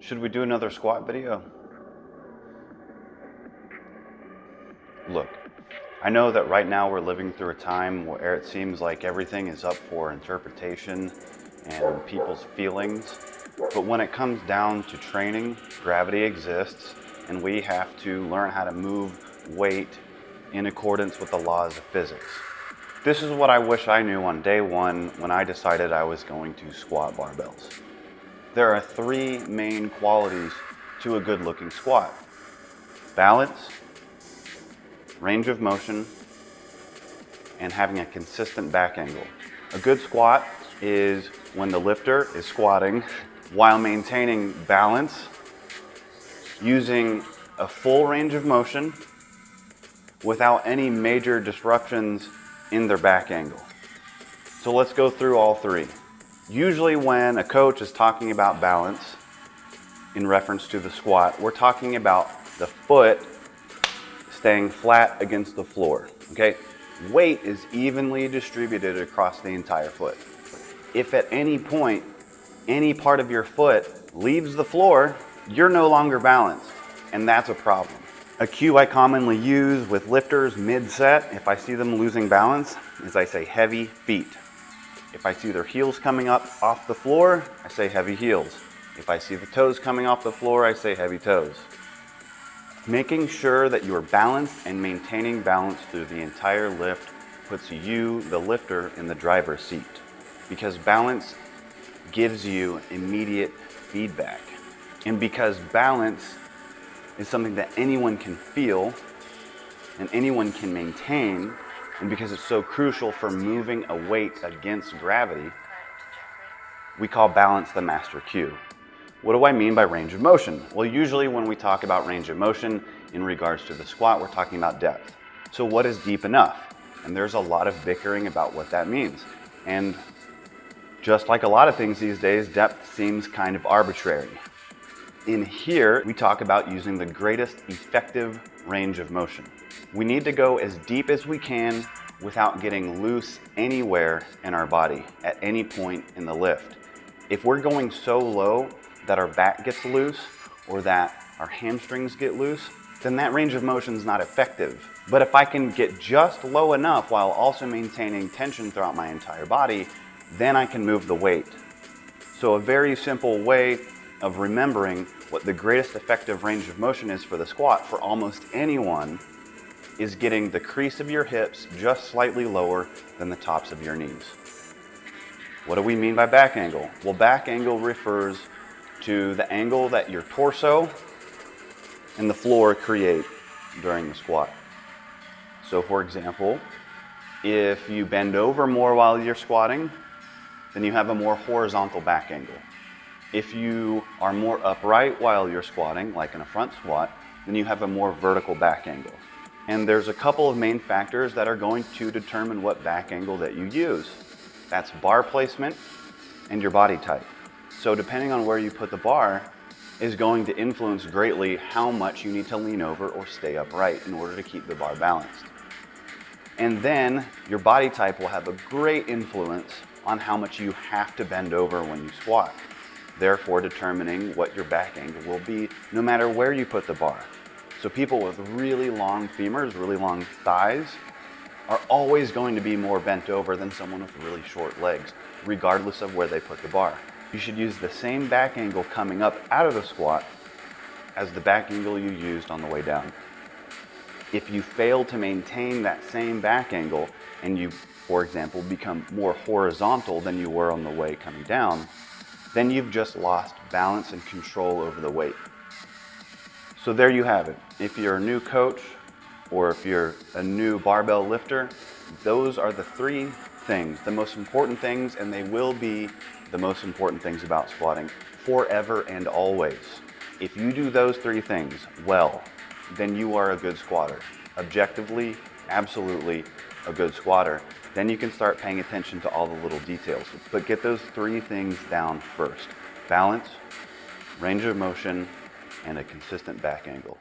Should we do another squat video? Look, I know that right now we're living through a time where it seems like everything is up for interpretation and people's feelings. But when it comes down to training, gravity exists, and we have to learn how to move weight in accordance with the laws of physics. This is what I wish I knew on day one when I decided I was going to squat barbells. There are three main qualities to a good-looking squat: balance, range of motion, and having a consistent back angle. A good squat is when the lifter is squatting while maintaining balance, using a full range of motion without any major disruptions in their back angle. So let's go through all three. Usually when a coach is talking about balance in reference to the squat, we're talking about the foot staying flat against the floor, okay? Weight is evenly distributed across the entire foot. If at any point, any part of your foot leaves the floor, you're no longer balanced, and that's a problem. A cue I commonly use with lifters mid-set, if I see them losing balance, is I say heavy feet. If I see their heels coming up off the floor, I say heavy heels. If I see the toes coming off the floor, I say heavy toes. Making sure that you're balanced and maintaining balance through the entire lift puts you, the lifter, in the driver's seat, because balance gives you immediate feedback. And because balance is something that anyone can feel and anyone can maintain, and because it's so crucial for moving a weight against gravity, we call balance the master cue. What do I mean by range of motion? Well, usually when we talk about range of motion in regards to the squat, we're talking about depth. So what is deep enough? And there's a lot of bickering about what that means. And just like a lot of things these days, depth seems kind of arbitrary. In here, we talk about using the greatest effective range of motion. We need to go as deep as we can without getting loose anywhere in our body at any point in the lift. If we're going so low that our back gets loose or that our hamstrings get loose, then that range of motion is not effective. But if I can get just low enough while also maintaining tension throughout my entire body, then I can move the weight. So a very simple way of remembering what the greatest effective range of motion is for the squat for almost anyone is getting the crease of your hips just slightly lower than the tops of your knees. What do we mean by back angle? Well, back angle refers to the angle that your torso and the floor create during the squat. So for example, if you bend over more while you're squatting, then you have a more horizontal back angle. If you are more upright while you're squatting, like in a front squat, then you have a more vertical back angle. And there's a couple of main factors that are going to determine what back angle that you use. That's bar placement and your body type. So depending on where you put the bar is going to influence greatly how much you need to lean over or stay upright in order to keep the bar balanced. And then your body type will have a great influence on how much you have to bend over when you squat, therefore determining what your back angle will be no matter where you put the bar. So people with really long femurs, really long thighs, are always going to be more bent over than someone with really short legs, regardless of where they put the bar. You should use the same back angle coming up out of the squat as the back angle you used on the way down. If you fail to maintain that same back angle and you, for example, become more horizontal than you were on the way coming down, then you've just lost balance and control over the weight. So there you have it. If you're a new coach or if you're a new barbell lifter, those are the three things, the most important things, and they will be the most important things about squatting forever and always. If you do those three things well, then you are a good squatter. Objectively, absolutely a good squatter. Then you can start paying attention to all the little details. But get those three things down first: balance, range of motion, and a consistent back angle.